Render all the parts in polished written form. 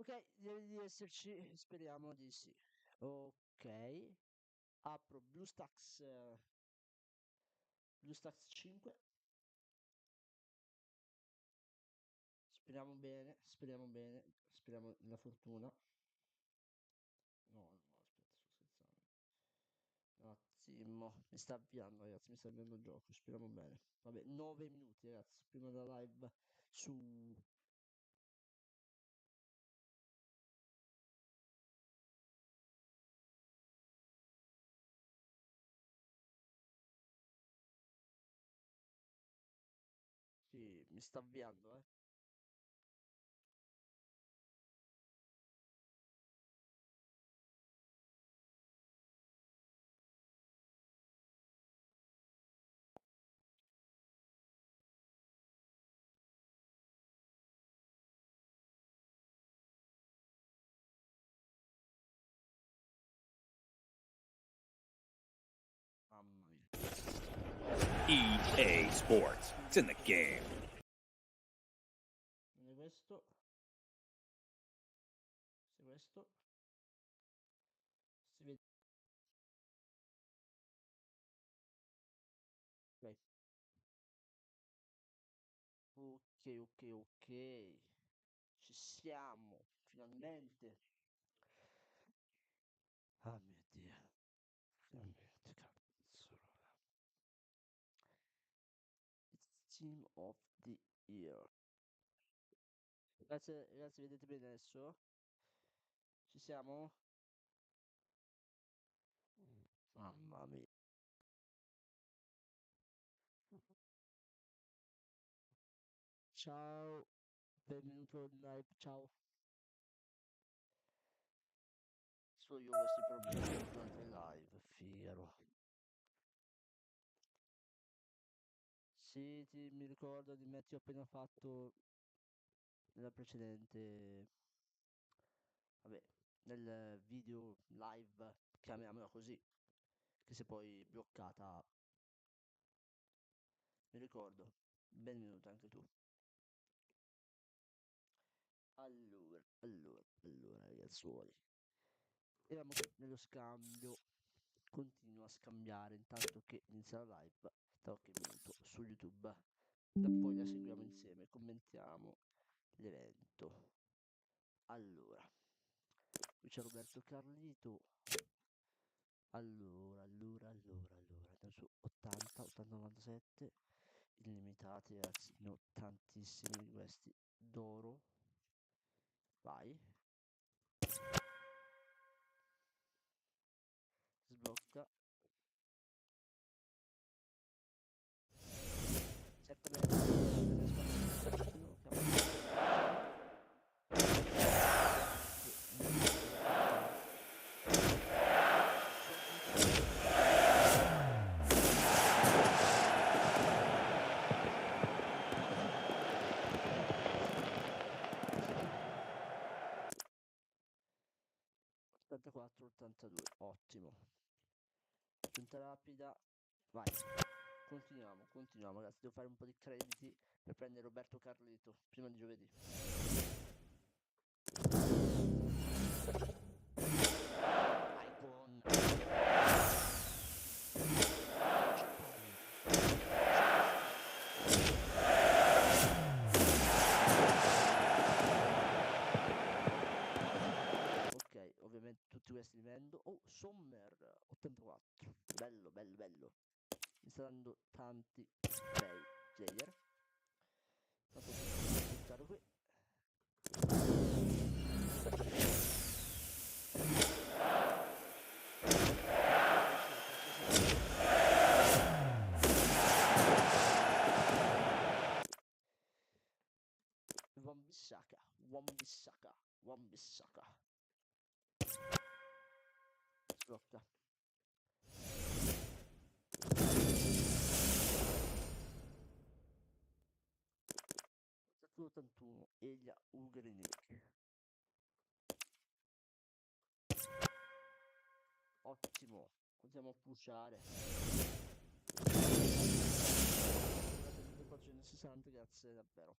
Ok, deve di esserci, speriamo di sì. Ok, apro BlueStacks 5. Speriamo bene, speriamo nella fortuna. No, aspetta, sto scherzando. Un attimo, mi sta avviando, ragazzi, mi sta avviando il gioco, speriamo bene. Vabbè, 9 minuti, ragazzi, prima della live su... Sì, mi sta avviando, Mamma mia. EA Sports. It's in the game. Non è questo. Se questo. Si vede. Ok. Ci siamo, finalmente. Ah mio Dio. Finalmente, cazzo. It's Team of the Year. Ragazzi, vedete bene adesso? Ci siamo? Mamma mia. Ciao, benvenuto in live, ciao. Solo io ho questi problemi durante le live, Figaro. Sì, mi ricordo di me, ti ho appena fatto nella precedente, vabbè, nel video live, chiamiamola così, che si è poi bloccata. Mi ricordo, benvenuto anche tu. Allora, ragazzuoli. Eravamo nello scambio, continuo a scambiare intanto che inizia la live, tra qualche minuto su YouTube. E poi la seguiamo insieme, commentiamo l'evento. Allora, qui c'è Roberto Carlito. Allora, andiamo su 80, 97, illimitati ragazzi, ne ho tantissimi di questi, d'oro, vai, sblocca, Ottantaquattro, 82, ottimo. Giunta rapida, vai. Continuiamo ragazzi, devo fare un po' di crediti per prendere Roberto Carlito prima di giovedì. Icon. Ok, ovviamente tutti questi li vendo. Oh, Sommer 84, bello. Mi sta dando tanti bei player. Tanto buttare qui. Wan-Bissaka. Sblocca. 81, Elia Ugrinik. Ottimo, continuiamo a pushare. 1460, grazie davvero.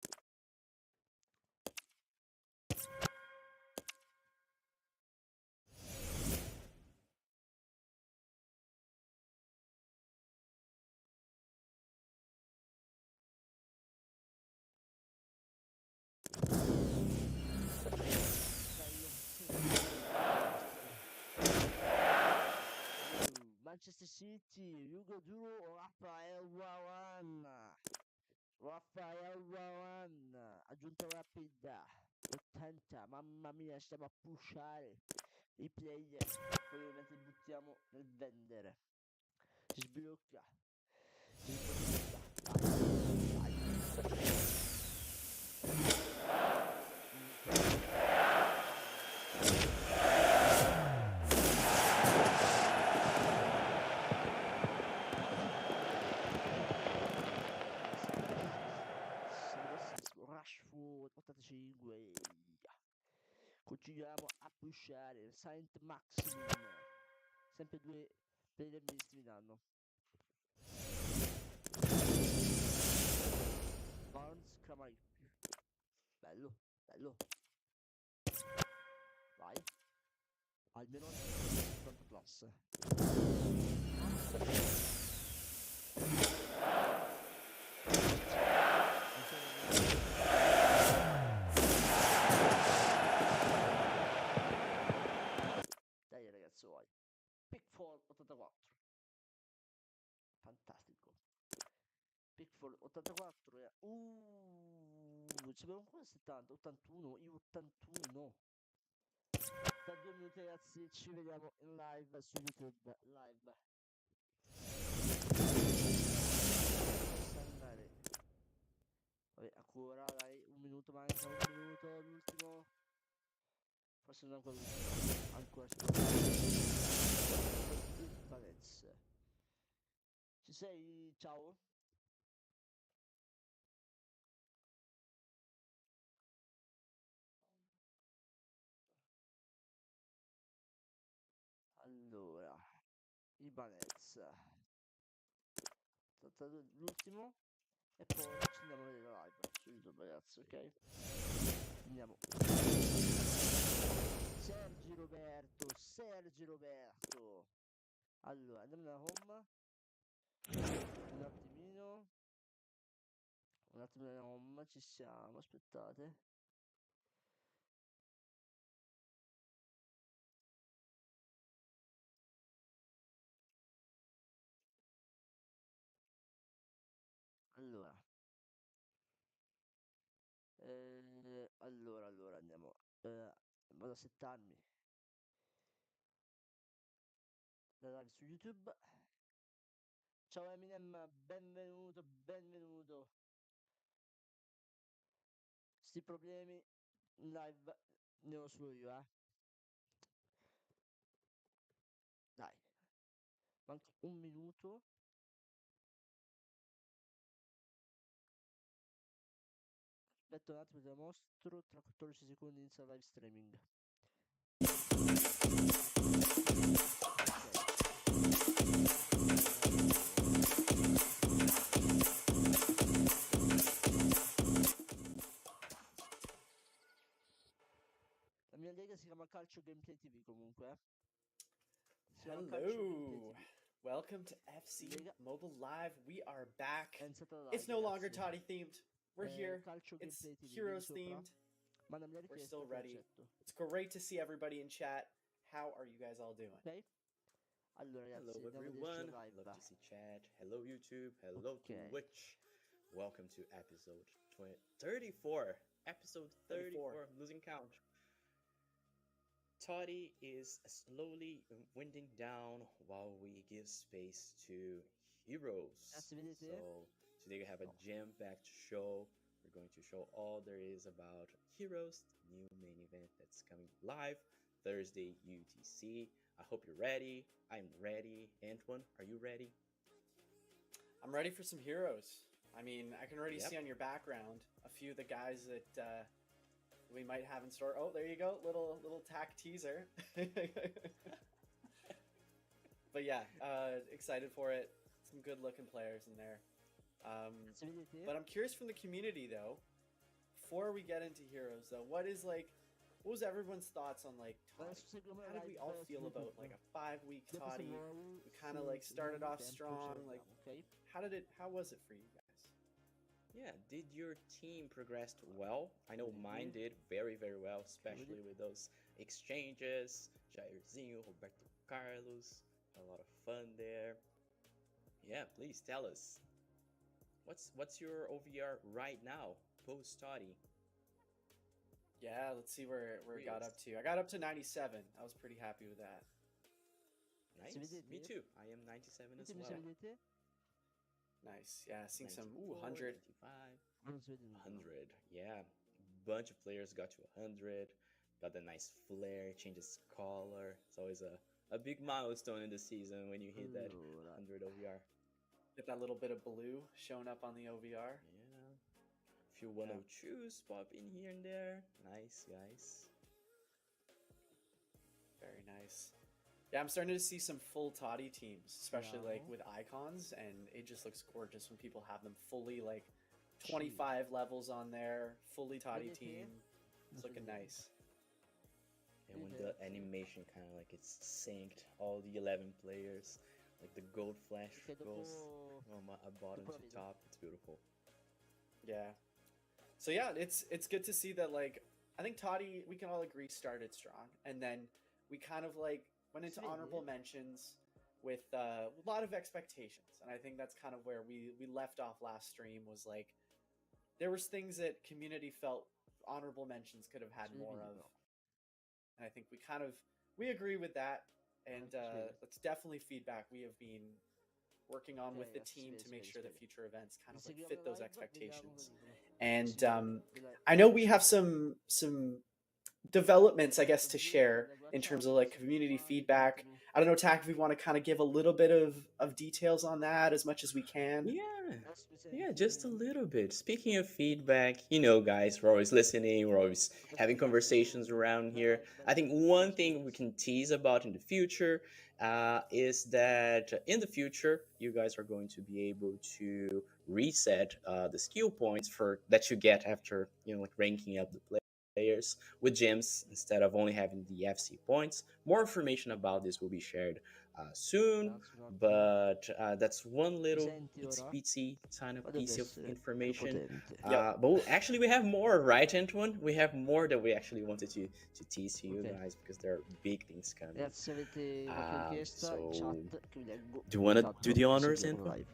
City, Hugo Duro, Rafael Varane. Rafael Varane, aggiunta rapida, 80, mamma mia, stiamo a pushare i player, poi ovviamente li buttiamo nel vendere. Si sblocca, Rashford 85. Continuiamo a pushare. Saint Maximin, sempre due player misti mi danno. Barnes, Kramaric. Bello, bello. Vai. Almeno front class. Dai ragazzuoli. Pickford 84. Fantastico. Pickford 84 è... c'avevo ancora 70, 81, io 81. Tra 2 minuti ragazzi ci vediamo in live su YouTube. Live. Andare. Vabbè, ancora, dai, un minuto manca, un minuto, l'ultimo. Forse non ancora l'ultimo. Ancora si Ci sei? Ciao? Allora, Ibanez, l'ultimo e poi ci andiamo a vedere la live su YouTube ragazzi, ok? Andiamo. Sergi Roberto. Allora, andiamo nella home. Un attimo nella home, ci siamo, aspettate. Allora andiamo. Vado a settarmi la live su YouTube. Ciao Eminem, benvenuto. Sti problemi in live ne ho solo io, Dai, manca un minuto. Aspetta un attimo, te la mostro. Tra 14 secondi inizia la live streaming. La mia lega si chiama Calcio Gameplay TV comunque. Hello, welcome to FC Mobile Live. We are back. It's no longer Toddy themed. We're here. It's Heroes themed. We're still ready. It's great to see everybody in chat. How are you guys all doing? Okay. Allora, hello everyone. Love to see chat. Hello YouTube. Hello Twitch. Welcome to episode 34. Episode 34. I'm losing count. Toddy is slowly winding down while we give space to heroes. So today we have a jam-packed show. We're going to show all there is about Heroes, the new main event that's coming live Thursday UTC. I hope you're ready. I'm ready. Antoine, are you ready? I'm ready for some Heroes. I mean, I can already see on your background a few of the guys that we might have in store. Oh, there you go, little tack teaser. But yeah, excited for it. Some good looking players in there. But I'm curious from the community though, before we get into Heroes though, what was everyone's thoughts on like Toddy? How did we all feel about like a 5-week Toddy? We kind of like started off strong. Like, how was it for you guys? Yeah, did your team progress well? I know mine did very, very well, especially with those exchanges. Jairzinho, Roberto Carlos, a lot of fun there. Yeah, please tell us. What's your OVR right now, post study? Yeah, let's see where it got up to. I got up to 97. I was pretty happy with that. Nice. Me too. I am 97 as well. Nice. Yeah, seeing some 100. 100. 100. Yeah. Bunch of players got to 100. Got the nice flare, changes color. It's always a big milestone in the season when you hit that 100 OVR. Get that little bit of blue showing up on the OVR. Yeah. If you want to choose, pop in here and there. Nice, guys. Very nice. Yeah, I'm starting to see some full toddy teams, especially like with icons, and it just looks gorgeous when people have them fully like 25 levels on there, fully toddy team. It's looking nice. And when the animation kind of like it's synced, all the 11 players, like the gold flash goes from bottom to top. It's beautiful. Yeah. So yeah, it's good to see that, like, I think toddy, we can all agree, started strong, and then we kind of like went into honorable mentions with a lot of expectations, and I think that's kind of where we left off last stream, was like there was things that community felt honorable mentions could have had more of, and I think we agree with that, and that's definitely feedback we have been working on with the team to make sure that future events kind of like fit those expectations. And I know we have some developments, I guess, to share in terms of like community feedback. I don't know, Tak, if we want to kind of give a little bit of details on that as much as we can. Yeah, just a little bit. Speaking of feedback, guys, we're always listening, we're always having conversations around here. I think one thing we can tease about in the future is that in the future, you guys are going to be able to reset the skill points that you get after, like ranking up the players with gems instead of only having the FC points. More information about this will be shared soon, but that's one little itsy tiny piece of information. But actually we have more, right, Antoine? We have more that we actually wanted to tease to you guys, because there are big things coming. So do you want to do the honors, Antoine?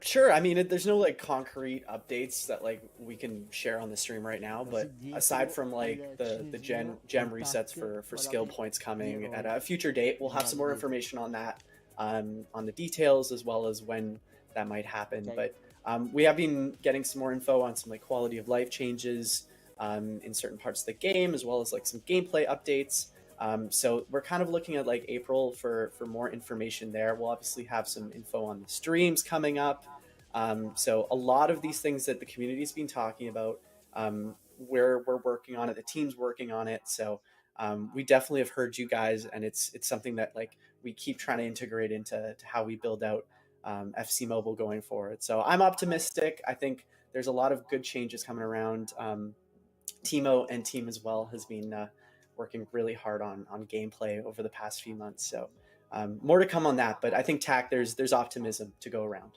Sure. I mean, there's no like concrete updates that like we can share on the stream right now, but aside from like the gem resets for skill points coming at a future date, we'll have some more information on that, on the details as well as when that might happen. But we have been getting some more info on some like quality of life changes in certain parts of the game, as well as like some gameplay updates. So we're kind of looking at like April for more information there. We'll obviously have some info on the streams coming up. So a lot of these things that the community's been talking about, we're working on it, the team's working on it. So we definitely have heard you guys, and it's something that like we keep trying to integrate into how we build out FC Mobile going forward. So I'm optimistic. I think there's a lot of good changes coming around. Timo and team as well has been working really hard on gameplay over the past few months. So more to come on that, but I think Tak, there's optimism to go around.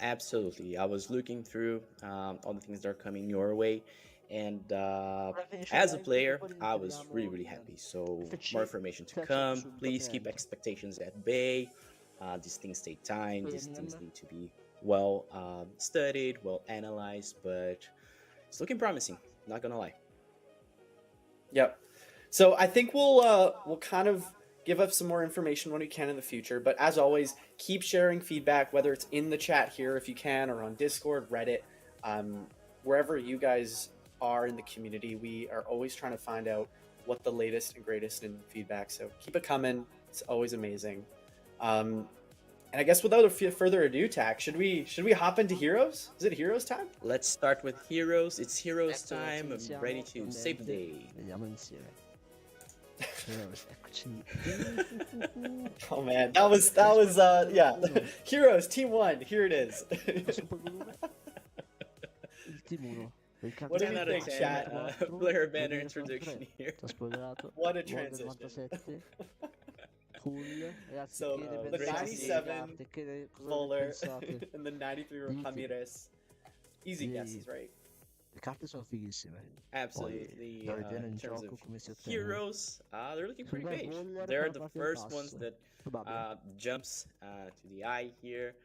Absolutely. I was looking through all the things that are coming your way, and as a player, I was really happy. So more information to come. Please keep expectations at bay. These things take time. These things need to be well studied, well analyzed, but it's looking promising, not gonna lie. Yep. So I think we'll kind of give up some more information when we can in the future. But as always, keep sharing feedback, whether it's in the chat here if you can, or on Discord, Reddit, wherever you guys are in the community. We are always trying to find out what the latest and greatest in feedback. So keep it coming. It's always amazing. And I guess without further ado, Tak, should we hop into Heroes? Is it Heroes time? Let's start with Heroes. It's Heroes time. I'm ready to save the day. Vediamo insieme. Oh man, that was yeah. Heroes Team 1. Here it is. What do you think, chat? Player banner introduction here. What a transition. Cool. So the 97 Bowler and the 93 Ramirez. Easy guesses, right? Le carte sono fighissime. Absolutely. da vedere in In terms gioco of come si ottengono. heroes, they're looking pretty Secondo me beige. Voller They're farà the parte del first ones pass. that Probabile. jumps to the eye here.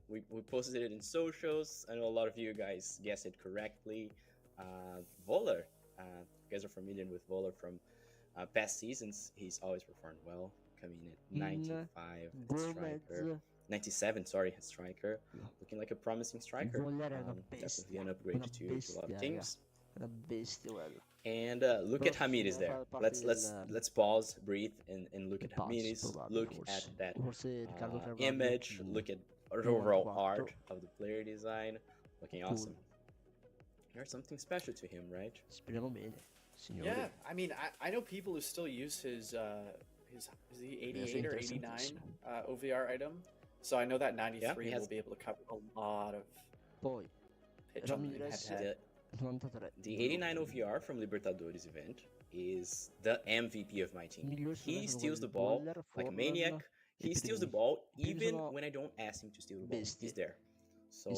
We posted it in socials. I know a lot of you guys guessed it correctly. Voller. You guys are familiar with Voller from past seasons. He's always performed well, coming in at 95 as striker. 97, sorry, as striker. Looking like a promising striker. Voller è una Definitely bestia. an upgrade Una to a lot bestia, of raga. teams. Una bestia quello. And look at Hamiris there. Let's pause, breathe, and look at Hamiris. Look at that image. Look at the overall art of the player design. Looking awesome. There's something special to him, right? Speriamo bene, signori. Yeah, I mean, I know people who still use his is he 88 or 89 OVR item. So I know that 93 will be able to cover a lot of Poi, pitch on the Ramirez, head. 93. The 89 OVR from Libertadores event is the MVP of my team. He steals the ball like a maniac. He steals the ball even when I don't ask him to steal the ball. He's there. So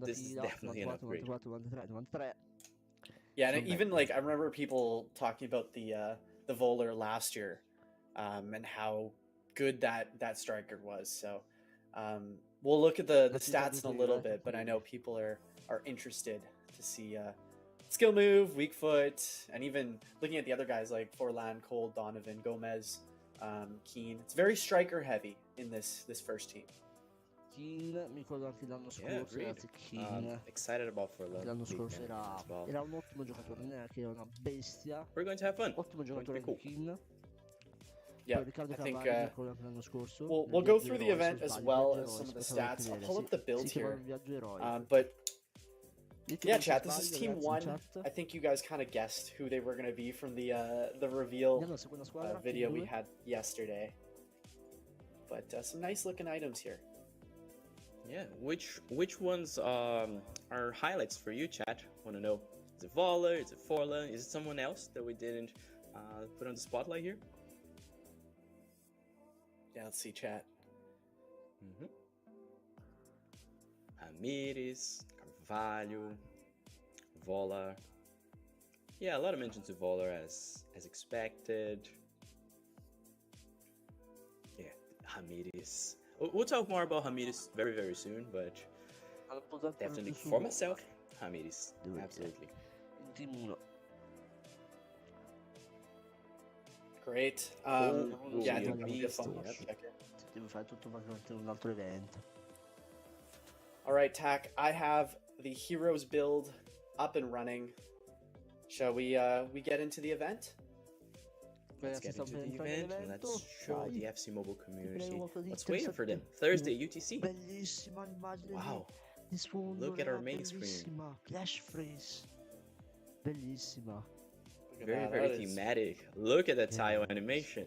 this is definitely an upgrade. 93. Yeah, and even like I remember people talking about the Voller last year, and how good that striker was. So we'll look at the stats in a little bit, but I know people are interested to see skill move, weak foot, and even looking at the other guys like Forlan, Cole, Donovan, Gomez, Keane. It's very striker heavy in this first team. Keane, mi ricordo anche l'anno scorso, ragazzi, Keane. Excited about Forlan. L'anno scorso era un ottimo giocatore, non è che era una bestia. We're going to have fun. Ottimo giocatore cool. Keane. Yeah, I think we'll go through the event as well as some of the stats. I'll pull up the build here. But yeah, chat, this is team 1. I think you guys kind of guessed who they were going to be from the reveal video we had yesterday. But some nice looking items here. Yeah, which ones are highlights for you, chat? Want to know? Is it Voller? Is it Forlan? Is it someone else that we didn't put on the spotlight here? Yeah, let's see, chat. Hamiris, Carvalho, Voller. Yeah, a lot of mentions to Voller as expected. Yeah, Hamiris. We'll talk more about Hamiris very, very soon, but definitely for myself, Hamiris. Absolutely. Great. Yeah, I think that'll be a fun one. Devo fare tutto per un altro evento. All right, Tack. I have the heroes build up and running. Shall we get into the event? Let's get into the event and let's show the FC Mobile community what's waiting for them. Thursday, UTC. Bellissima l'immagine Wow. di sfondo. Look at our main screen. Flash freeze. Bellissima. Very, very thematic. Look at that tile animation.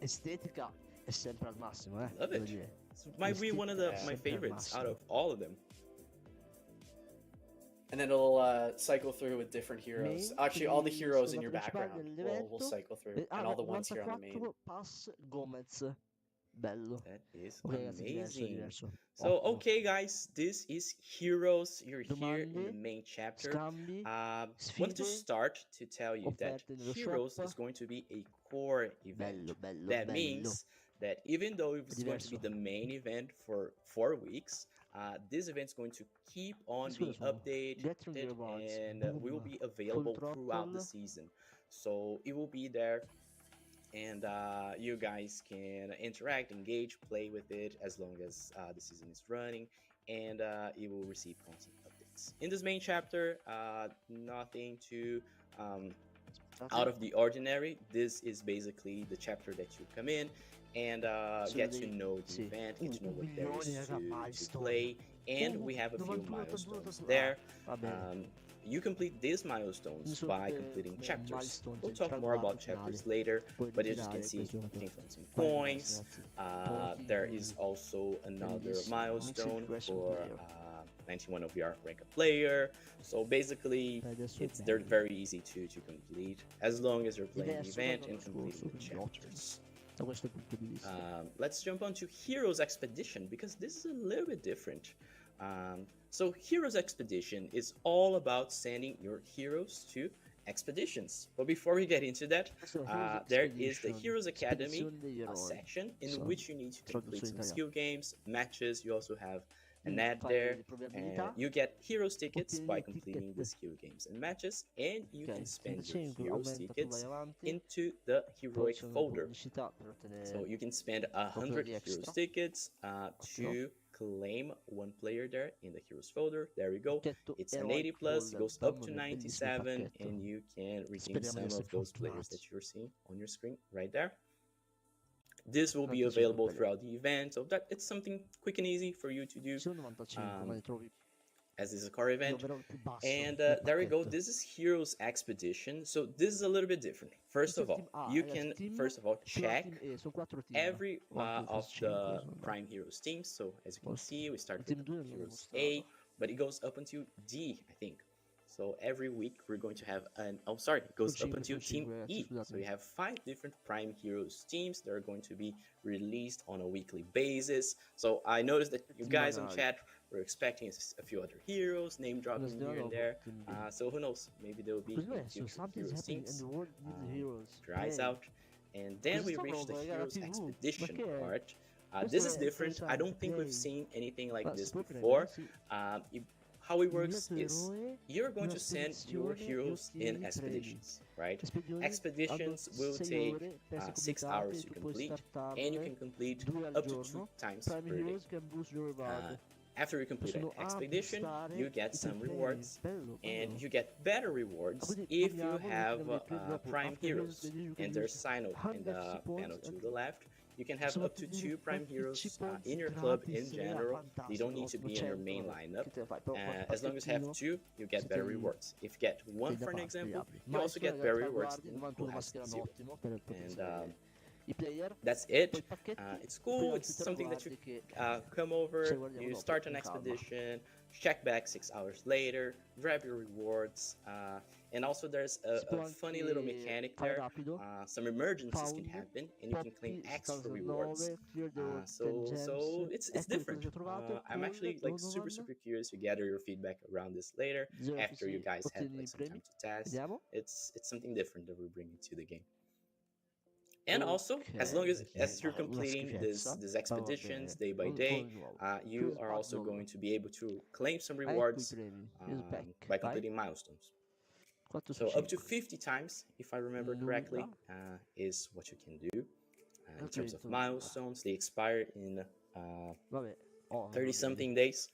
Estetica è sempre al massimo, eh. Love it. This might be one of my favorites out of all of them. And then it'll cycle through with different heroes. Actually, all the heroes in your background will cycle through, and all the ones here on the main. Pass Gomez. Bello. That is Okay, amazing. diverso. So, okay, guys, this is Heroes. You're here in the main chapter. Scambi, Wanted to start to tell you that offerte nello Heroes shop. is going to be a core event. Bello, That bello. means that even though it's going to be the main event for 4 weeks, this event is going to keep on being updated and will be available throughout the season. So it will be there, and you guys can interact, engage, play with it as long as the season is running, and you will receive constant updates. In this main chapter, nothing too out of the ordinary. This is basically the chapter that you come in and get to know the event, get to know what there is to play, and we have a few milestones there. You complete these milestones by completing chapters. We'll talk more about chapters later, but as you can see, you can find some coins. There is also another milestone for 91 OVR rank a player. So basically, they're very easy to complete as long as you're playing the event and completing the chapters. Let's jump on to Heroes Expedition, because this is a little bit different. So Heroes Expedition is all about sending your heroes to expeditions. But before we get into that, there is the Heroes Academy section in which you need to complete some skill games, matches. You also have an ad there, and you get heroes tickets by completing the skill games and matches, and you can spend your heroes tickets into the heroic folder. So you can spend 100 heroes tickets to claim one player there in the heroes folder. There we go. It's an 80 plus, it goes up to 97, and you can redeem some of those players that you're seeing on your screen right there. This will be available throughout the event, so that it's something quick and easy for you to do, as this is a car event. And there we go. This is Heroes Expedition. So this is a little bit different. First of all, you can check every of the Prime Heroes teams. So as you can see, we start with Heroes A, but it goes up until D, I think. So every week we're going to have an, it goes up until Team E. So we have 5 different Prime Heroes teams that are going to be released on a weekly basis. So I noticed that you guys on chat were expecting a few other heroes, name dropping here and there. So who knows, maybe there will be future Heroes teams. Your eyes out. And then we reach the Heroes Expedition part. This is different. I don't think we've seen anything like this before. How it works is you're going to send your heroes in expeditions, right? Expeditions will take 6 hours to complete, and you can complete up to 2 times per day. After you complete an expedition, you get some rewards, and you get better rewards if you have Prime Heroes, and there's sign up in the panel to the left. You can have up to 2 Prime Heroes in your club in general. They don't need to be in your main lineup. As long as you have 2, you get better rewards. If you get 1, for an example, you also get better rewards than who has 0. And that's it. It's cool. It's something that you come over, you start an expedition, check back 6 hours later, grab your rewards, and also there's a funny little mechanic there. Some emergencies can happen, and you can claim extra rewards. So it's different. I'm actually like super curious to gather your feedback around this later after you guys had like some time to test. It's something different that we're bringing to the game. And also, as long as you're completing these expeditions day by day, you are also going to be able to claim some rewards by completing milestones. So up to 50 times, if I remember correctly, is what you can do. In terms of milestones, they expire in 30-something days.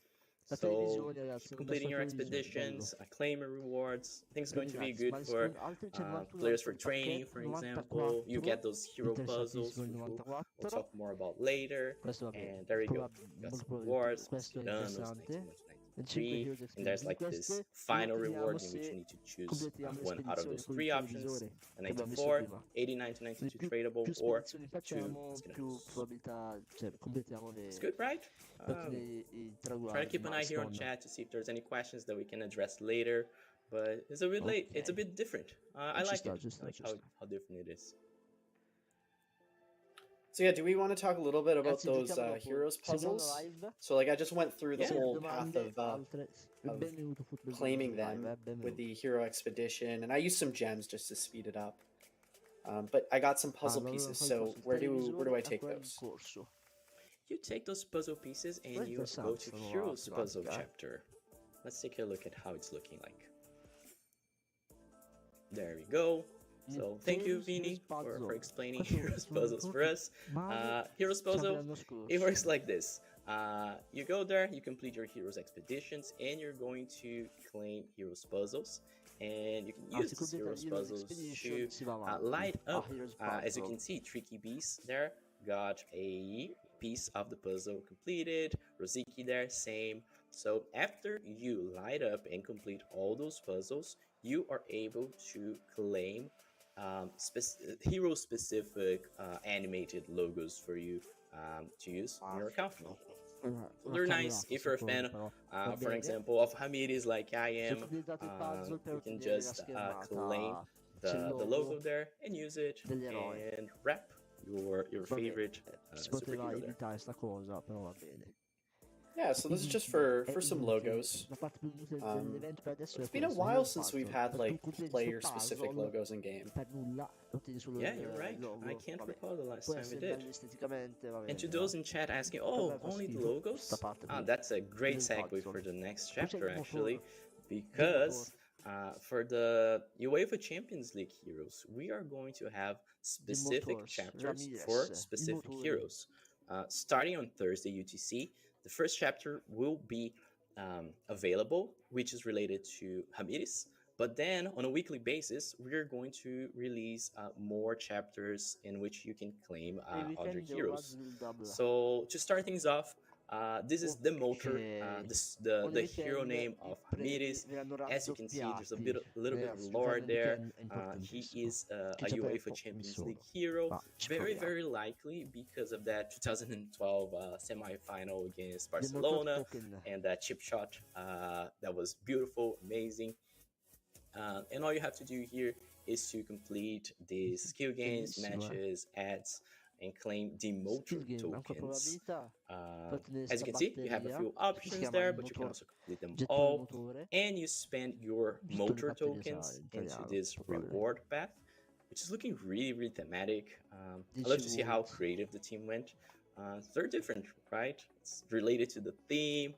So completing your expeditions, claiming rewards, I think it's going to be good for players for training, for example. You get those hero puzzles, which we'll talk more about later. And there we go. Got some rewards, Danos, 91 to 93, and there's like this final reward in which you need to choose one out of those 3 options. The 94, 89 to 92 tradable, or 2 skins. It's good, right? Try to keep an eye here on chat to see if there's any questions that we can address later. But it's a bit late. It's a bit different. I like it. I like how different it is. So yeah, do we want to talk a little bit about those heroes puzzles? So like I just went through the whole path of claiming them with the hero expedition, and I used some gems just to speed it up. But I got some puzzle pieces. So where do I take those? You take those puzzle pieces and you go to Heroes Puzzle chapter. Let's take a look at how it's looking like. There we go. So thank you, Vini, for explaining Heroes Puzzles for us. Heroes Puzzle, it works like this. You go there, you complete your Heroes Expeditions, and you're going to claim Heroes Puzzles. And you can use these Heroes Puzzles to light up. As you can see, Tricky Beast there got a piece of the puzzle completed. Rosiki there, same. So after you light up and complete all those puzzles, you are able to claim hero-specific animated logos for you to use on your account. They're nice if you're a fan, for example, of Hamiris like I am. You can just claim the logo there and use it and wrap your favorite superhero there. Yeah, so this is just for some logos. It's been a while since we've had like player-specific logos in game. Yeah, you're right. I can't recall the last time we did. And to those in chat asking, oh, only the logos? That's a great segue for the next chapter, actually, because for the UEFA Champions League heroes, we are going to have specific chapters for specific heroes. Starting on Thursday UTC, the first chapter will be available, which is related to Ramirez. But then on a weekly basis, we're going to release more chapters in which you can claim other heroes. So to start things off, this is the motor, the hero name of Ramirez. As you can see, there's a little bit of lore there. He is a UEFA Champions League hero, very likely because of that 2012 semi-final against Barcelona and that chip shot that was beautiful, amazing. And all you have to do here is to complete the skill games, matches, ads, and claim the motor tokens. As you can see, you have a few options there, but you can also complete them all. And you spend your motor tokens into this reward path, which is looking really thematic. I love to see how creative the team went. They're different, right? It's related to the theme.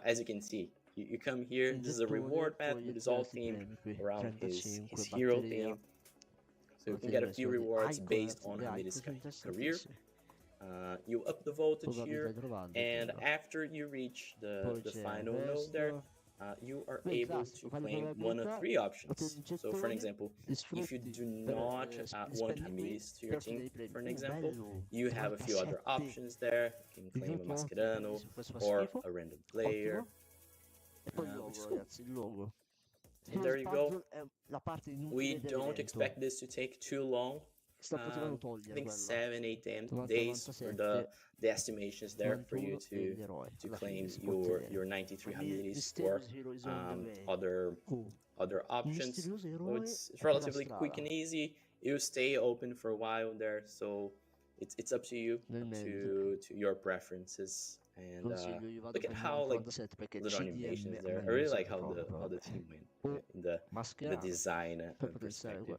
As you can see, you come here, this is a reward path, it is all themed around his hero theme. So you can get a few rewards based on Ramirez's career. You up the voltage here, and after you reach the final node there, you are able to claim one of three options. So for an example, if you do not want Ramirez to your team, for an example, you have a few other options there. You can claim a Mascherano or a random player. Which is cool. And there you go. We don't expect this to take too long. I think 7-8 days for the estimations there for you to claim your 93 Ramirez or other options. So it's relatively quick and easy. You stay open for a while there, so it's up to you, to your preferences. And look at how little animations there. I really like how the team went in the design perspective.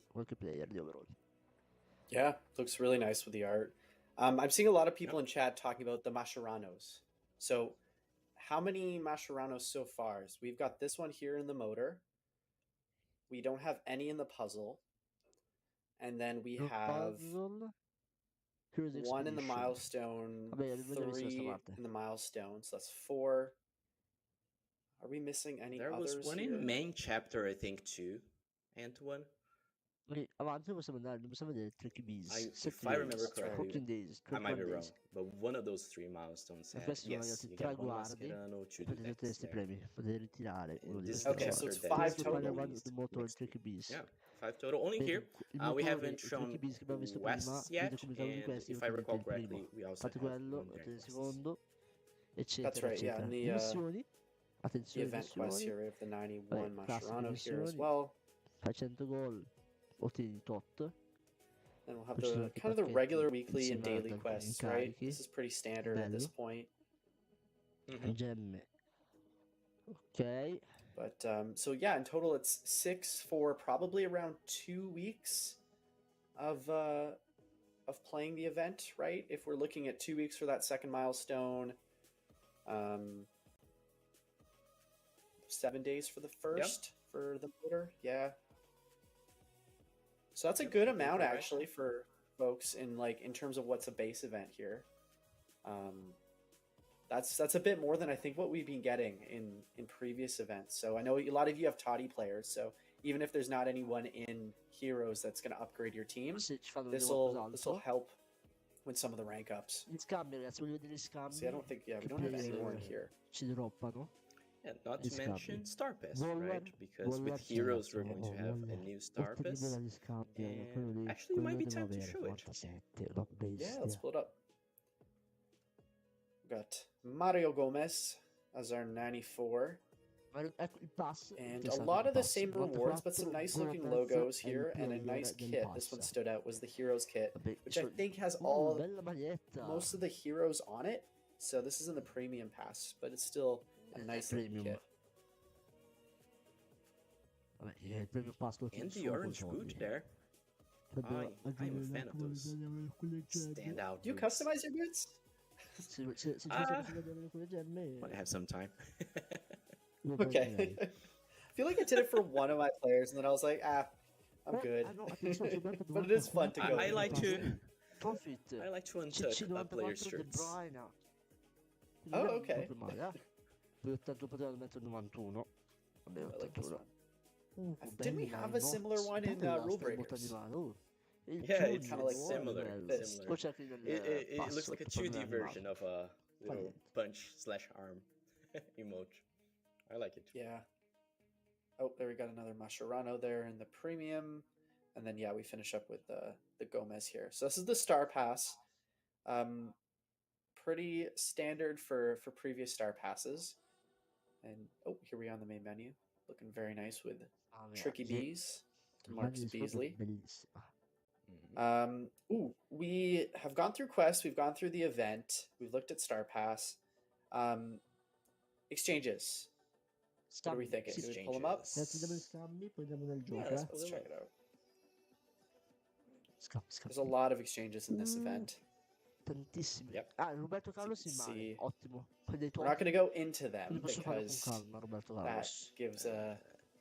Yeah, looks really nice with the art. I'm seeing a lot of people in chat talking about the Mascherano's. So how many Mascherano's so far? So we've got this one here in the motor. We don't have any in the puzzle. And then we have one in the milestone, 3 in the milestone, so that's 4. Are we missing any others? There was one in main chapter, I think, too. Antoine? If I remember correctly, I might be wrong, but one of those 3 milestones had, yes, you got 1 Mascherano, 2 decks there. Okay, so it's 5 total. Yeah, 5 total. Only here, we haven't shown West yet, and if I recall correctly, we also have one there. That's right, yeah, and the event quest here, we have the 91 Mascherano here as well. Then we'll have the kind of the regular weekly and daily quests, right? This is pretty standard at this point. Okay. But so yeah, in total it's 6 for probably around 2 weeks of playing the event, right? If we're looking at 2 weeks for that second milestone, 7 days for the first for the motor, yeah. So that's a good amount actually for folks in terms of what's a base event here. That's a bit more than I think what we've been getting in previous events. So I know a lot of you have Toddy players, so even if there's not anyone in Heroes that's going to upgrade your team, this will help with some of the rank ups. See, I don't think we don't have any more in here. Yeah, not to mention Star Pass, right? Because with Heroes, we're going to have a new Star Pass. And actually, it might be time to show it. Yeah, let's pull it up. We've got Mario Gomez as our 94. And a lot of the same rewards, but some nice looking logos here and a nice kit. This one stood out, was the Heroes kit, which I think has most of the heroes on it. So this is in the premium pass, but it's still a nice looking premium. kit. Vabbè, il premium pass And the orange boot there. I'm a fan of those standout Do you boots. customize your boots? When I have some time. Okay. I feel like I did it for one of my players, and then I was like, I'm good. But it is fun to go. I like to Profit. I like to untouch a player's shirts. Oh, okay. Poi 80 poteva mettere 91. Vabbè, I like this 81. one. Didn't we have a similar one in Rule Breakers? Yeah, it's Kinda like similar. this. It looks like a 2D version of a little punch/arm emote. I like it. Yeah. Oh, there we got another Mascherano there in the premium. And then, yeah, we finish up with the Gomez here. So this is the Star Pass. Pretty standard for previous Star Passes. And, oh, here we are on the main menu. Looking very nice with Tricky Bees. Marks Beasley. We have gone through quests. We've gone through the event. We've looked at Star Pass. Exchanges. What are we thinking? Do we pull them up? Let's Let's check it out. There's a lot of exchanges in this event. Tantissimi. Yep. Roberto Carlos you in can mare. see- Ottimo. We're not going to go into them Quindi posso fare con because calma Roberto that Carlos. gives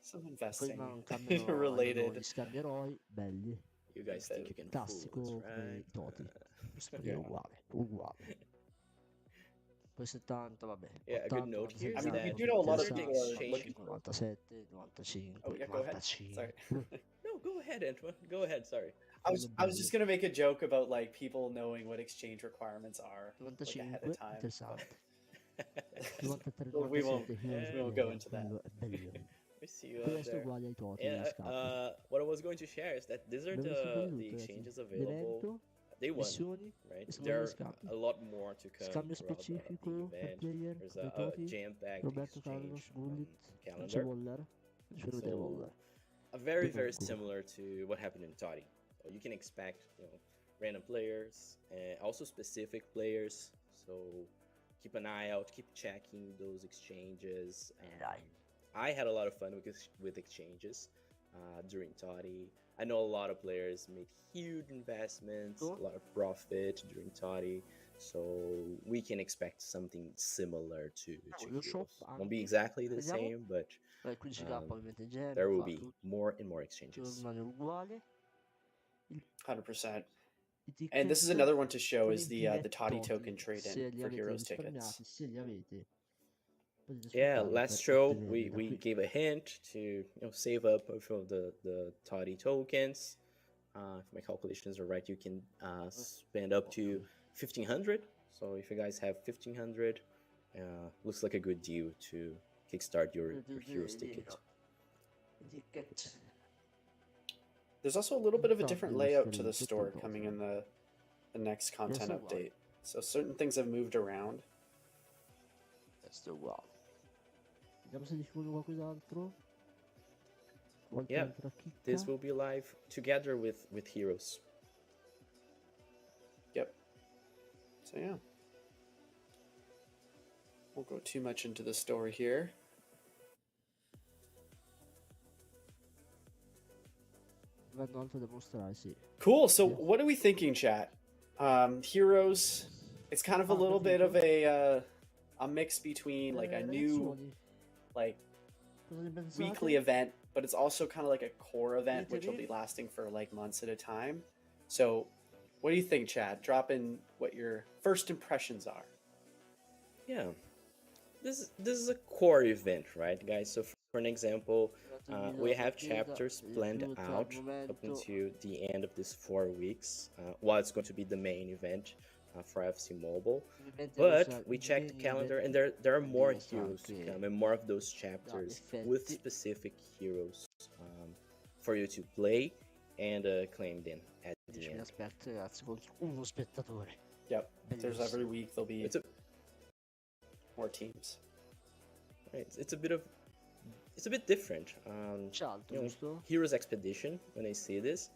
some Poi investing non cambiano related. gli scambi eroi, belli. You guys think you can fool Classico us, come right? i Toti. Questo è uguale. Poi 70, vabbè. Yeah, a good 80, note here I is mean, that you do know a lot of they're people are exchanging- looking 97, 95, Oh, yeah, go ahead. 95. Sorry. No, go ahead, Antoine. Go ahead. Sorry. I was just gonna make a joke about like people knowing what exchange requirements are like, 95, ahead of time. interessante. 93, Well, we won't- 97, we won't go into that. quello è bello. We see you Poi out resto there. uguali ai Toti, And gli scambi. what I was going to share is that these are Abbiamo visto the tutto, exchanges ragazzi. available. L'evento, Day one, missioni, right? e sono There gli are scambi. a lot more to come. Scambio throughout specifico the per event. player, There's per a Toti, jam-packed Roberto exchange Carlos, Gullit, non c'è calendar. Waller. Ci vedere So, Waller. Very Comunque. similar to what happened in Toddy. So you can expect, random players and also specific players. So keep an eye out, keep checking those exchanges. I had a lot of fun with exchanges during Toddy. I know a lot of players made huge investments, a lot of profit during Toddy. So we can expect something similar to lo shop Heroes. Won't be anche. exactly the Vediamo. same, but 15k ovviamente gem, there will fa be tutto, more and more exchanges. rimane uguale. 100%. I ticket And this is another one to show con is i the Toddy biglietti, token trade se in li for avete Heroes risparmiati, tickets. se li avete, potete Yeah, sfruttarli last per show ottenerli da we qui. gave a hint to save up a few of the Toddy tokens. If my calculations are right, you can spend up to 1,500. So if you guys have 1,500, looks like a good deal to kickstart your Heroes ticket. Ticket. There's also a little bit of a different layout to the Tutto store il coming in the next content Yes, it was. update. So certain things have moved around. Questo è uguale. Vediamo se diffuso qualcos'altro. Qualche Yeah, altra chicca. This will be live together with Heroes. Yep. So yeah. Won't go too much into the story here. Avendo altro da mostrare, sì. Cool. So Yes. what are we thinking, chat? Heroes. It's kind of a little bit of a mix between like a new Ragazzuoli, like cosa ne pensate? weekly event, but it's also kind of like a core event which will be Idee? lasting for like months at a time. So what do you think, Chad? Drop in what your first impressions are. Yeah, this is a core event, right, guys? So for an example, we have chapters planned out up until the end of these 4 weeks. What's going to be the main event for FC Mobile? But we checked the calendar, and there are more heroes to come, and more of those chapters with specific heroes for you to play and claim them at the end. Aspetta, ragazzi, con uno spettatore. Yep. There's Bellissimo. every week there'll be more teams. It's a bit different. C'è altro, giusto? Heroes Expedition. When I see this,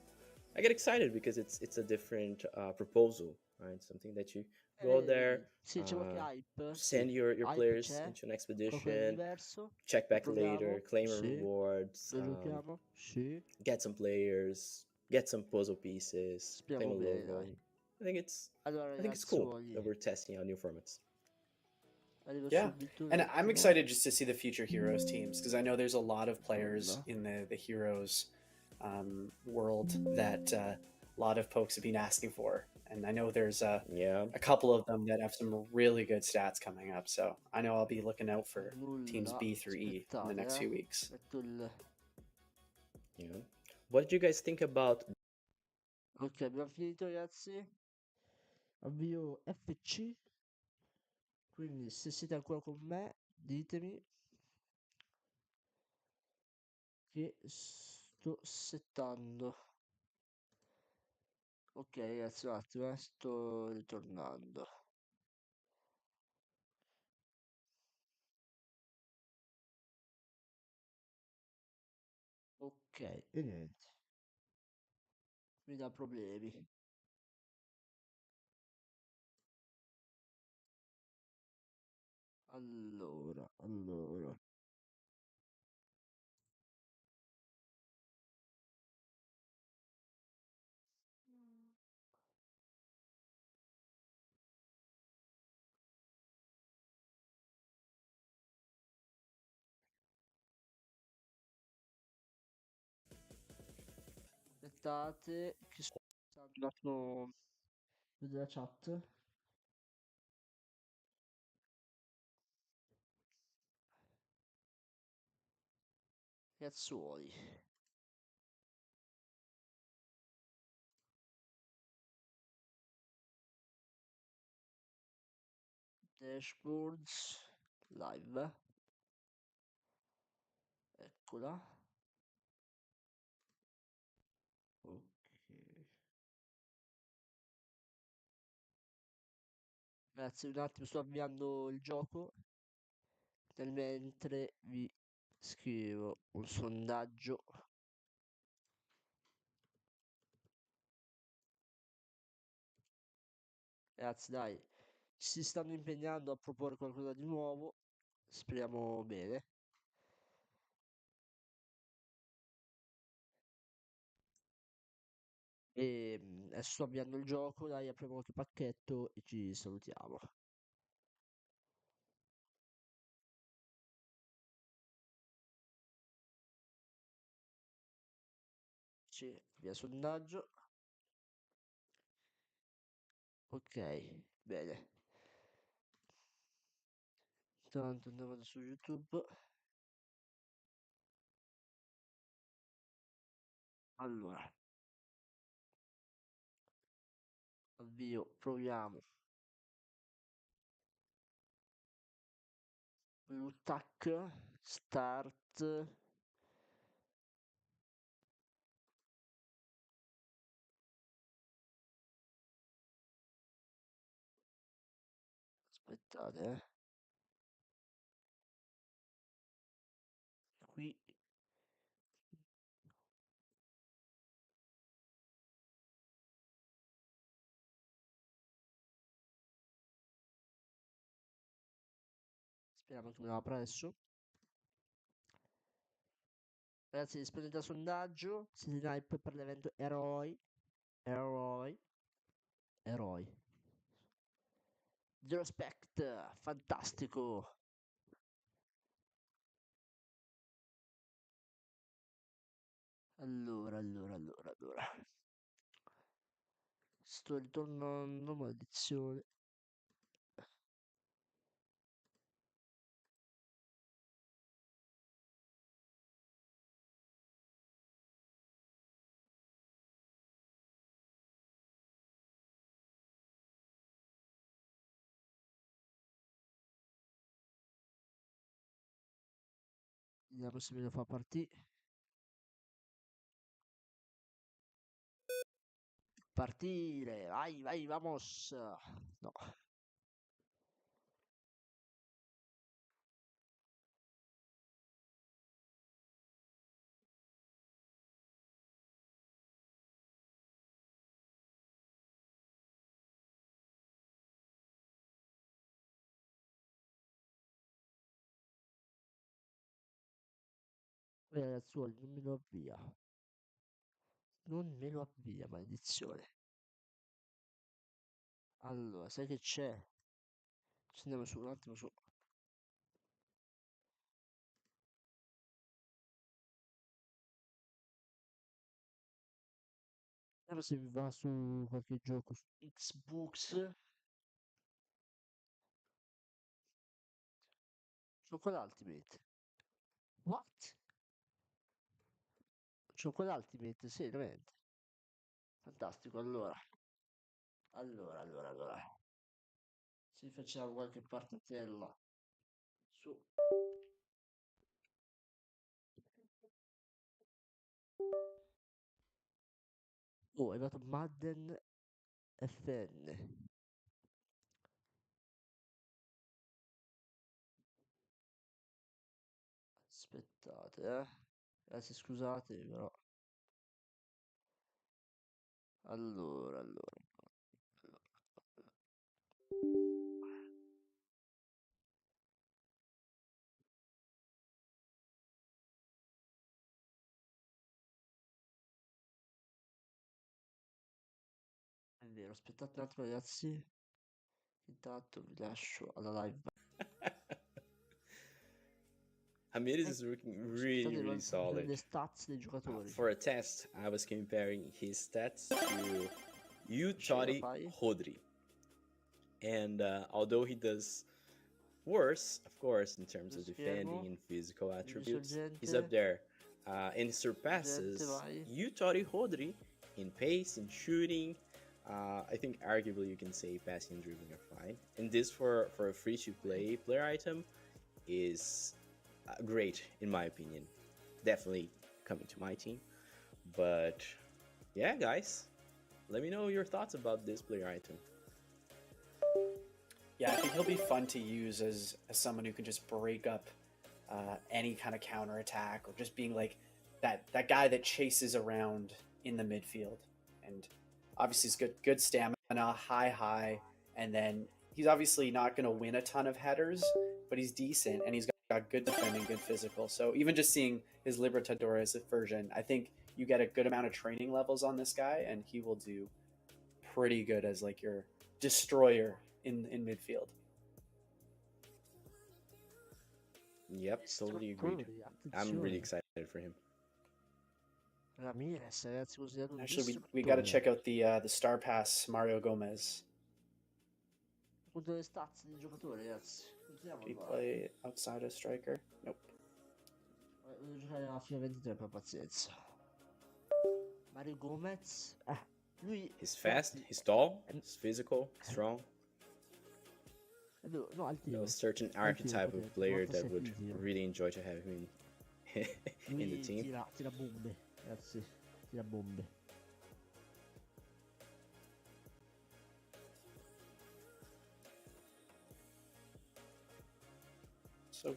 I get excited because it's a different proposal, right? Something that you Go there, Sì, c'è qualche hype? send Sì. your Hype players c'è? into an Qualcosa di expedition, diverso? check Lo back later, proviamo? claim Sì. rewards, Lo giochiamo? Sì. get some players, get some puzzle pieces, claim Speriamo a bene, logo. dai. I Allora, think it's cool ragazzuoli, that we're testing out new formats. arrivo Yeah, subito. and un I'm attimo. excited just to see the future Heroes teams because I know there's a lot of players Allora. in the Heroes world that a lot of folks have been asking for, and I know there's Yeah. a couple of them that have some really good stats coming up. So I know I'll be looking out for teams Nulla. B through E in the Aspettate, next few weeks. metto il... Yeah. What did you guys think about? Ok, abbiamo finito, ragazzi. Avvio FC. Quindi, se siete ancora con me, ditemi che sto settando. Ok, ragazzi, un attimo, sto ritornando. Ok, e niente. Mi dà problemi. Allora. Aspettate, che sto un attimo della chat. Ragazzuoli. Dashboards live. Eccola. Ok. Ragazzi, un attimo, sto avviando il gioco. Nel mentre vi scrivo un sondaggio. Ragazzi, dai, si stanno impegnando a proporre qualcosa di nuovo. Speriamo bene. E adesso sto avviando il gioco, dai, apriamo qualche pacchetto e ci salutiamo. Sì, via sondaggio. Ok, bene. Intanto andiamo su YouTube. Allora, avvio, proviamo. Tac, start. Aspettate, Qui. Speriamo che me la apra adesso. Ragazzi, rispondete al sondaggio. Siete in hype per l'evento Eroi. Eroi. Zero Spect, fantastico. Allora. Sto ritornando, maledizione. Vediamo se me lo fa partire. Partire, vai, vamos. No. Ragazzuoli, non me lo avvia. Non me lo avvia, maledizione. Allora, sai che c'è? Ci andiamo su un attimo su. Vediamo se mi va su qualche gioco su Xbox. Gioco l'Ultimate. What? Gioco l'Ultimate, sì, veramente. Fantastico, allora. Allora. Se facciamo qualche partitella su. Oh, è arrivato Madden FN. Aspettate, Ragazzi, scusate, però. Allora. È vero, aspettate un attimo, ragazzi. Intanto vi lascio alla live. Hamid is looking really, really solid. Le stats dei giocatori. For a test, I was comparing his stats to Yutori Hodri. And although he does worse, of course, in terms of defending and physical attributes, he's up there. And surpasses Yutori Hodri in pace, in shooting. I think arguably you can say passing and dribbling are fine. And this for a free-to-play player item is great, in my opinion. Definitely coming to my team. But yeah, guys, let me know your thoughts about this player item. Yeah, I think he'll be fun to use as someone who can just break up any kind of counterattack, or just being like that guy that chases around in the midfield. And obviously he's good stamina, high, and then he's obviously not going to win a ton of headers, but he's decent, and he's got good defending, good physical. So even just seeing his Libertadores version, I think you get a good amount of training levels on this guy, and he will do pretty good as like your destroyer in midfield. Yep, totally agreed. I'm really excited for him. Actually, we got to check out the Star Pass Mario Gomez. Did he play outside a striker? Nope. Mario Gomez. He's fast, he's tall, he's physical, strong. A certain archetype of player that would really enjoy to have him in the team. Tira bombe, ragazzi, tira bombe.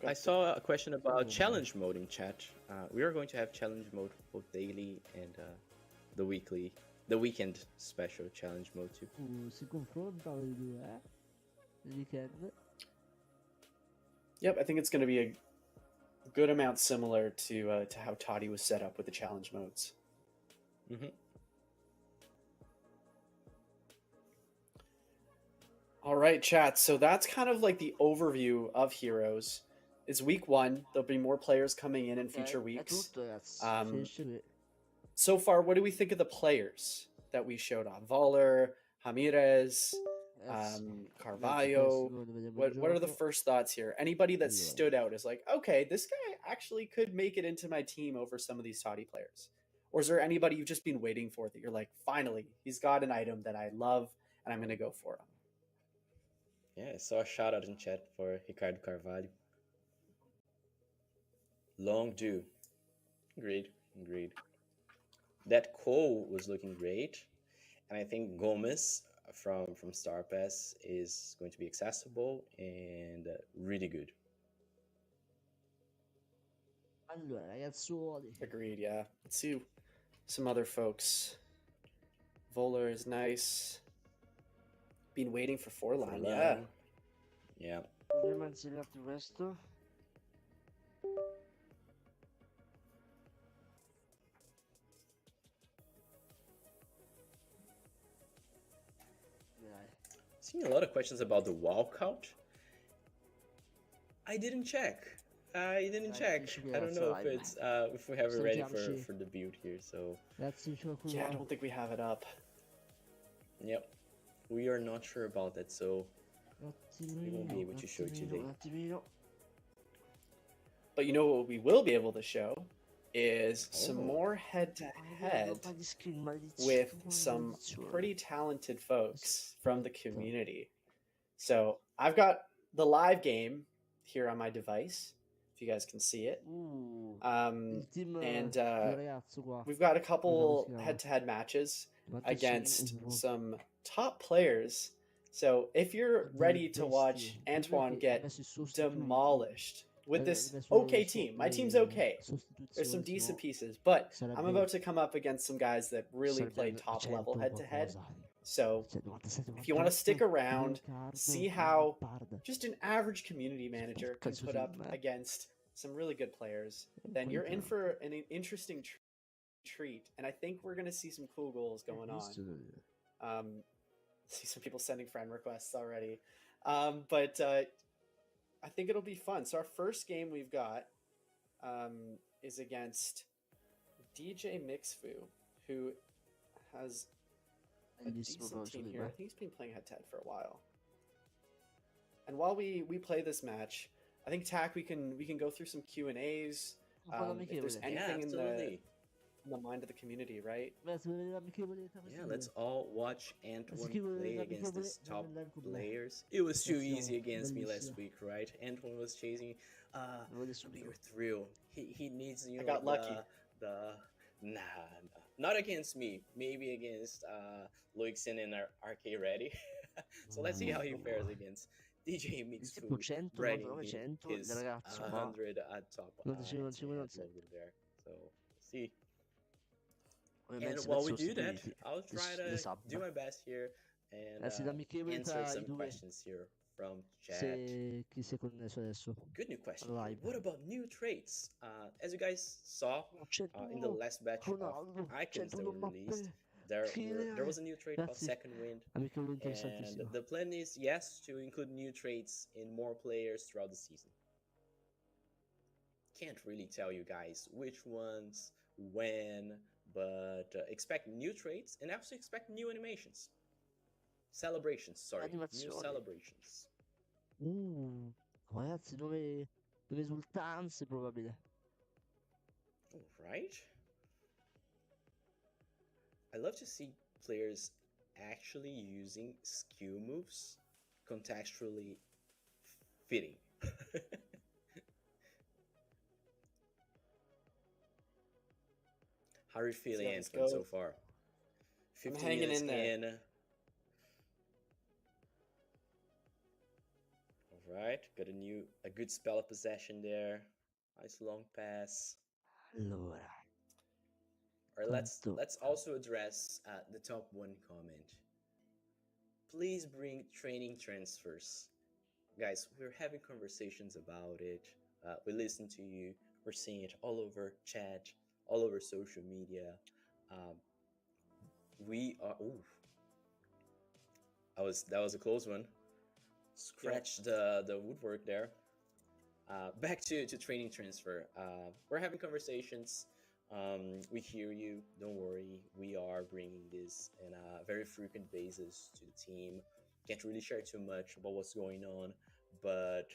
I saw a question about challenge mode in chat. We are going to have challenge mode both daily and the weekend special challenge mode too. Si confrontano i due, il weekend. Yep, I think it's going to be a good amount similar to how Toddy was set up with the challenge modes. Mm-hmm. All right, chat. So that's kind of like the overview of Heroes. It's week 1. There'll be more players coming in future weeks. So far, what do we think of the players that we showed off? Voller, Ramirez, Carvalho. What are the first thoughts here? Anybody that stood out as like, okay, this guy actually could make it into my team over some of these Toddy players? Or is there anybody you've just been waiting for that you're like, finally, he's got an item that I love and I'm going to go for him? Yeah, I saw a shout out in chat for Ricardo Carvalho. Long due. Agreed. That Cole was looking great. And I think Gomez from Star Pass is going to be accessible and really good. Allora, ragazzuoli. Agreed, yeah. Let's see some other folks. Voller is nice. Been waiting for Forlan, yeah. Yeah. Proviamo a inserirti questo. Seeing a lot of questions about the walkout. I didn't check. I don't know if it's if we have it ready for the build here. So yeah, I don't think we have it up. Yep, we are not sure about that, so we won't be able to show today. But you know what we will be able to show is some more head-to-head with some pretty talented folks from the community. So I've got the live game here on my device, if you guys can see it. And we've got a couple head-to-head matches against some top players. So if you're ready to watch Antoine get demolished with this okay team, my team's okay. There's some decent pieces, but I'm about to come up against some guys that really play top level head-to-head. So if you want to stick around, see how just an average community manager can put up against some really good players, then you're in for an interesting treat. And I think we're going to see some cool goals going on. See some people sending friend requests already. But I think it'll be fun. So our first game we've got is against DJ Mixfu, who has a decent team here. I think he's been playing head-to-head for a while. And while we play this match, I think Tack, we can go through some Q&As. If there's anything in the mind of the community, right? Yeah, let's all watch Antoine play against these top players. It was too easy against me last week, right? Antoine was chasing a bigger thrill. He needs, you know, I got lucky. Nah, not against me. Maybe against Loixen and RK Ready. So let's see how he fares against DJ Mixfu, bragging his 100 at top level there. So see. And while we do that, I'll try to do my best here and answer some questions here from chat. Good new question. What about new traits? As you guys saw in the last batch of icons that were released, there was a new trait called Second Wind, and the plan is, yes, to include new traits in more players throughout the season. Can't really tell you guys which ones, when, but expect new traits and also expect new animations. Celebrations, sorry. New celebrations. Ragazzi, nuove esultanze probabile. Alright. I love to see players actually using skill moves contextually fitting. How are you feeling, Antoine, so far? 15 minutes in. Alright, got a good spell of possession there. Nice long pass. Allora. Alright, let's also address the top one comment. Please bring training transfers. Guys, we're having conversations about it. We listen to you. We're seeing it all over chat, all over social media. We are. Ooh, that was a close one. Scratch the woodwork there. Back to training transfer. We're having conversations. We hear you. Don't worry. We are bringing this on a very frequent basis to the team. Can't really share too much about what's going on, but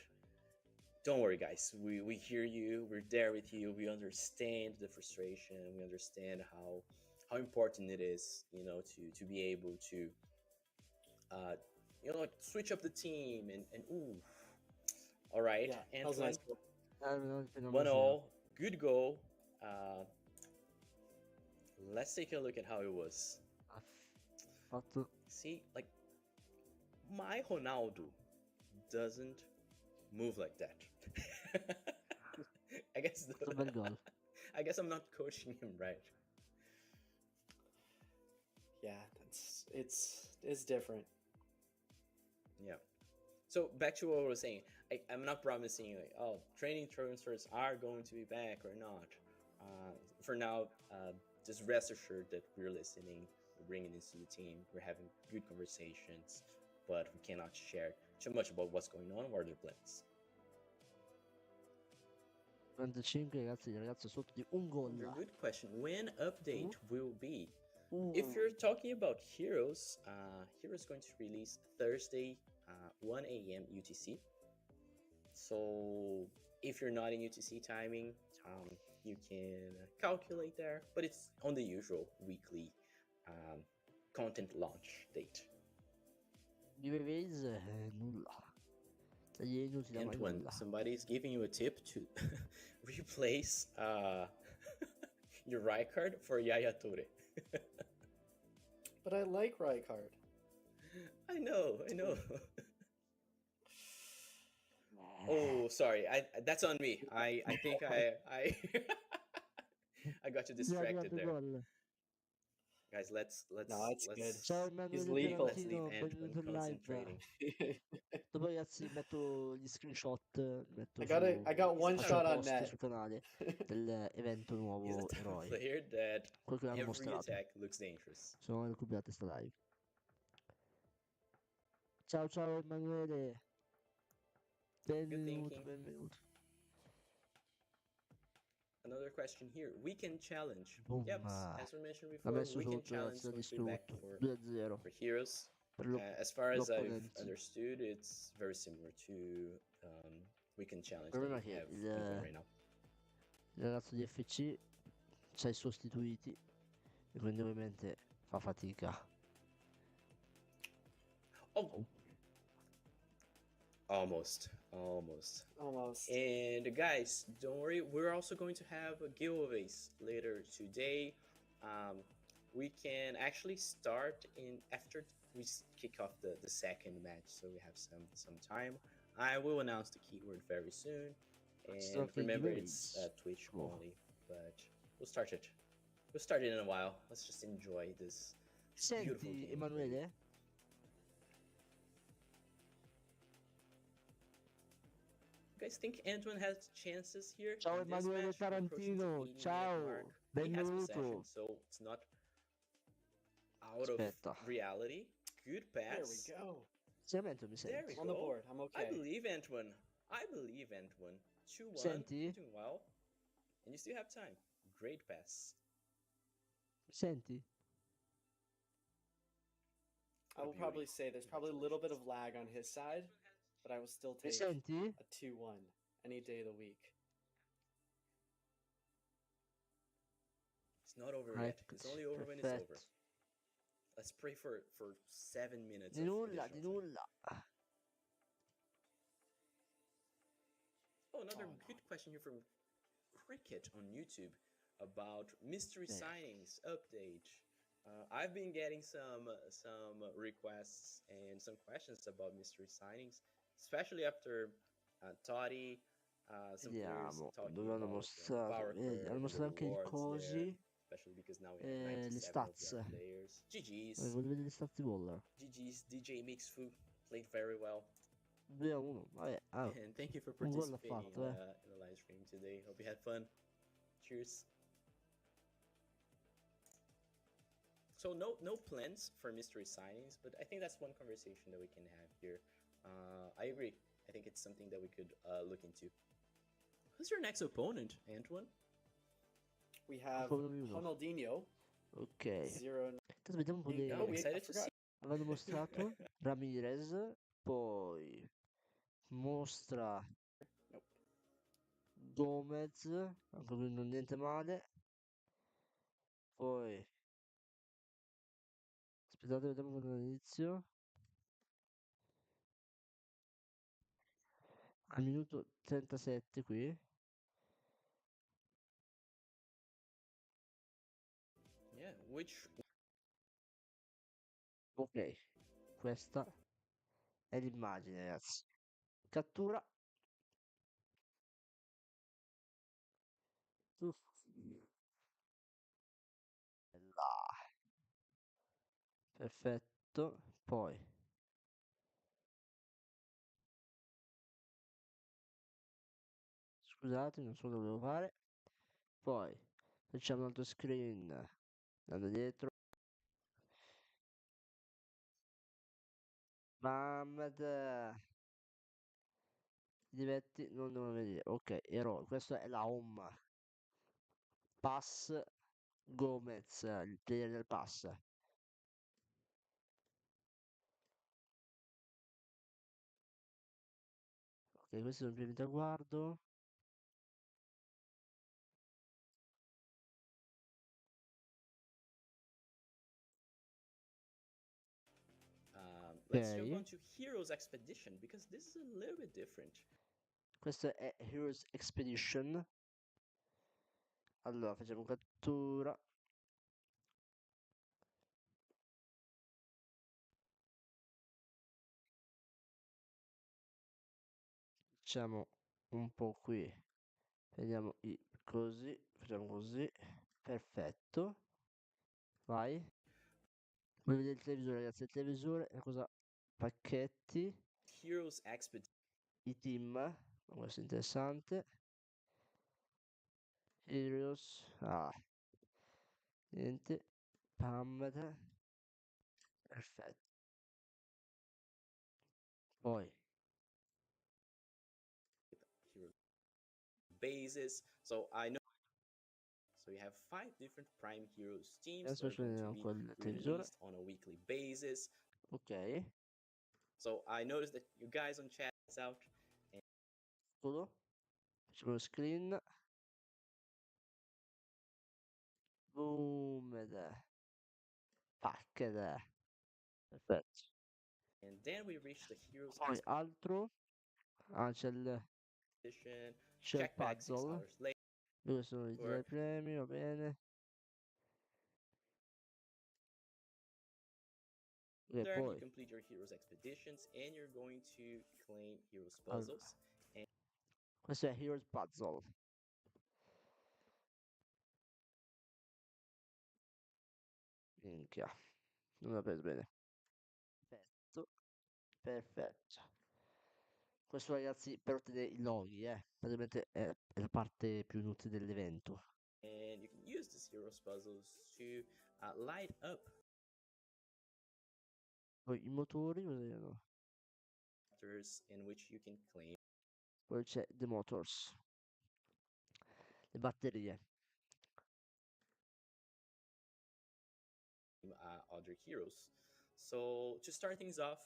don't worry, guys. We hear you. We're there with you. We understand the frustration. We understand how important it is, you know, to be able to, you know, like switch up the team and ooh. All right, yeah, and nice. 1-0, good goal. Let's take a look at how it was. See, like, my Ronaldo doesn't move like that. I guess I'm not coaching him right. Yeah, it's different. Yeah. So back to what I was saying. I'm not promising like, oh, training transfers are going to be back or not. For now, just rest assured that we're listening, we're bringing this to the team, we're having good conversations, but we cannot share too much about what's going on or their plans. 45 ragazzi, il ragazzo sotto di un gol. Good question. When update will be? If you're talking about Heroes, Heroes is going to release Thursday, 1 a.m. UTC. So if you're not in UTC timing, you can calculate there, but it's on the usual weekly content launch date. Giveaways, nulla. Tagli inutili, And when nulla. somebody's giving you a tip to replace your Rijkaard for Yaya Toure. But I like Rijkaard. I know. Oh, sorry. That's on me. I think I I got you distracted there. Guys, let's No, it's let's good. Ciao He's Emanuele lethal. let's leave Tarantino, Antoine benvenuto in live. concentrating. Dopo ragazzi metto gli screenshot, metto I got one He's shot on post net. sul canale dell'evento He's Nuovo the type of Eroi. player that Quello che l'hanno every mostrato. attack looks dangerous. Sono recuperate sta live. Ciao Emanuele. Benvenuto. Another question here. Weekend challenge. Boom. Yep, as we mentioned L'ha before, messo weekend sotto, challenge ragazzi, l'ha is going to be back distrutto. for 2-0. Heroes. Per As far as I've l'opponente. understood, it's very similar to weekend challenge Il that problema we è have che ongoing right now. il ragazzo di FC c'ha i sostituiti e quindi ovviamente fa fatica. Oh. Almost. And guys, don't worry, we're also going to have giveaways later today. We can actually start after we kick off the second match, so we have some time. I will announce the keyword very soon, and remember it's Twitch only, but we'll start it. We'll start it in a while. Let's just enjoy this beautiful game. Emanuele? You guys think Antoine has chances here? Ciao Emanuele Tarantino, ciao, benvenuto. So it's not out of reality. Good pass. There we go. Seriamente mi senti? There we On go. the board. I'm okay. I believe Antoine. 2-1. Senti? Doing well. And you still have time. Great pass. Senti? I will probably say there's probably a little bit of lag on his side, but I will still take a 2-1 any day of the week. It's not over yet. It's only over when it's over. Let's pray for 7 minutes. Di nulla. Oh, another good question here from Cricket on YouTube about mystery signings update. I've been getting some requests and some questions about mystery signings, especially after Totti, some players talking hanno about mostrato, power curve, hanno mostrato anche i cosi, especially because now we have 97 le stats. of their players. GG's. Voglio vedere le stats di Waller. GG's. DJ Mixfu played very well. 2-1. Vabbè, And thank you for participating in the live stream today. Hope you had fun. Cheers. So no plans for mystery signings, but I think that's one conversation that we can have here. I agree. I think it's something that we could look into. Who's your next opponent, Antoine? We have Ronaldinho. Ok. 0. Vediamo un po' di... Oh, avevano mostrato Ramirez, poi mostra Gomez, anche lui non niente male. Poi aspettate, vediamo l'inizio. Al minuto 37 qui. Yeah, which... Ok, questa è l'immagine, ragazzi. Cattura. Là. Perfetto. Poi scusate, non so cosa dovevo fare. Poi facciamo un altro screen da dietro. Muhammad. Divetti, non devo vedere. Ok, eroi. Questa è la home. Pass Gomez, il player del pass. Ok, questo è il primo traguardo. Let's jump Ok. on to Heroes Expedition because this is a little bit different. Questo è Heroes Expedition. Allora, facciamo cattura. Facciamo un po' qui. Vediamo così. Facciamo così. Perfetto. Vai. Voi vedete il televisore, ragazzi. Il televisore è cosa? Pacchetti. Heroes Expedition. I team. Questo è interessante. Heroes. Ah. Niente. Pamata. Perfetto. Poi. Hero bases. So I know. So you have 5 different Prime Heroes teams that Adesso are going to vediamo be col televisore. released on a weekly basis. Ok. So I noticed that you guys on chat is out. Solo. Facciamo lo screen. Boom. Packet. Perfetto. And then we reach the Heroes Poi altro. Ah, c'è il Expedition. C'è il Check back 6 puzzle. hours later. Dove sono i 3 premi, va bene. E You poi complete your Heroes Expeditions and you're going to claim Heroes Puzzles. allora, questo è Heroes Puzzle. Minchia, non l'ho preso bene. Perfetto, perfetto. Questo ragazzi per ottenere i loghi, praticamente è la parte più inutile dell'evento. And you can use these Heroes Puzzles to light up Poi i motori, cosa erano? in which you can claim Poi c'è The Motors. Le batterie. other heroes. So to start things off,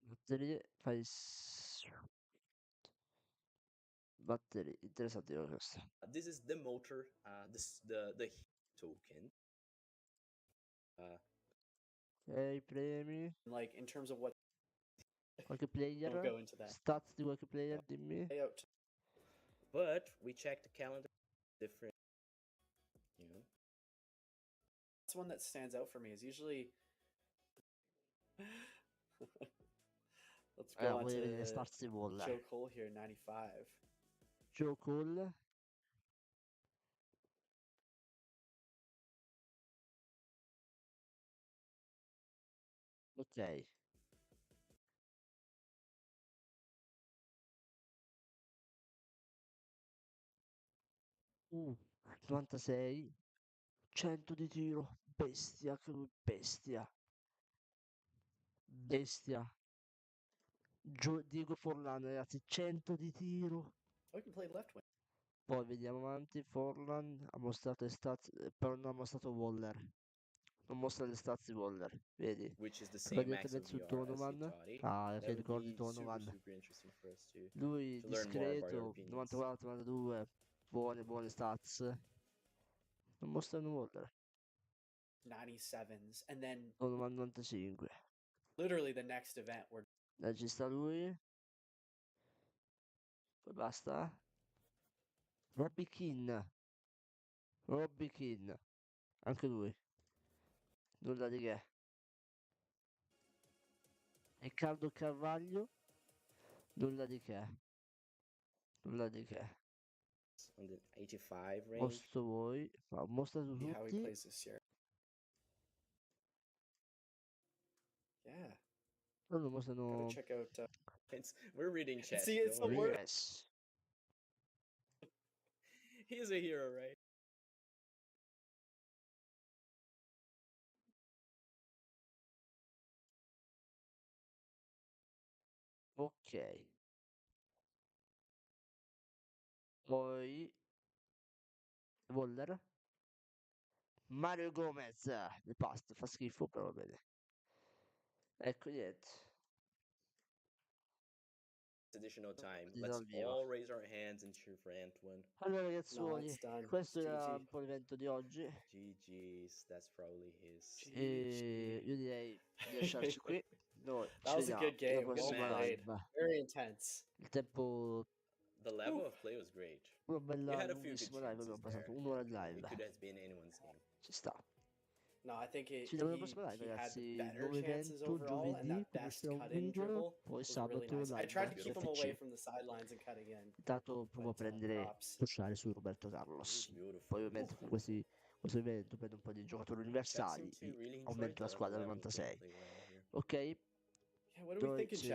Batterie, batterie, interessante questo. this is the motor, the token. Ok, premi. Like in terms of what Qualche player? Don't go into that. Stats di qualche player, dimmi. layout. But we check the calendar different, you know. That's one that stands out for me is usually let's go on Voglio vedere to stats di Wall. Joe Cole here, 95. Joe Cole. Ok. Uh, 96. 100 di tiro. Bestia, che bestia. Bestia. Diego Forlan, ragazzi, 100 di tiro. Oh, you can play left wing. Poi vediamo avanti. Forlan ha mostrato le stats, però non ha mostrato Waller. Non mostra le stats di Waller, vedi? Which is the Però same max direttamente of su VR as Tonoman. Vitali. Ah, That che would ricordi be super, Tonoman. super interesting for us Lui to learn more about your discreto, opinions. 94, 92, buone stats. Non mostrano Waller. 97s. And then Tonoman 95. literally the next event where Ci sta lui. Poi basta. Robbie Keane. Robbie Keane. Anche lui. Nulla di che. Riccardo Carvaglio. Nulla di che. Nulla di che. On the 85 range. Mostro voi. Ma mostrato see how he tutti. plays this year. Yeah. Non lo Gotta mostrano. check out We're reading chat. see it's the don't worry. word. Yes. He's a hero, right? Ok. Poi Waller. Mario Gomez. Il pasto fa schifo, però va bene. Ecco niente. Additional time. Di Let's dal vivo. all raise our hands and cheer for Antoine. Allora No, ragazzuoli, it's done. questo It's era GG. un po' l'evento di oggi. GG's, that's probably his. E io direi di lasciarci qui. Noi That ci was a vediamo good game. alla Well prossima man. played. live. Very intense. Il tempo, The level of play was great. una We bella had a few good lunghissima live, abbiamo chances passato there. un'ora di It live. could have been anyone's game. Ci sta. No, I think Ci vediamo alla prossima live, he had the ragazzi. better Nuovo chances evento overall, and giovedì, that come best sarà un cut-in video, dribble poi was really sabato nice. I live tried to su keep him FC. away from the sidelines and cutting in. Intanto provo a But prendere, props. pushare su Roberto It Carlos. was beautiful. Poi ovviamente con questo evento prendo un po' di giocatori Chat universali seemed to e really enjoy aumento la the squadra a level of 96. gameplay around here. Ok? Yeah, what do we think in Noi ci chat?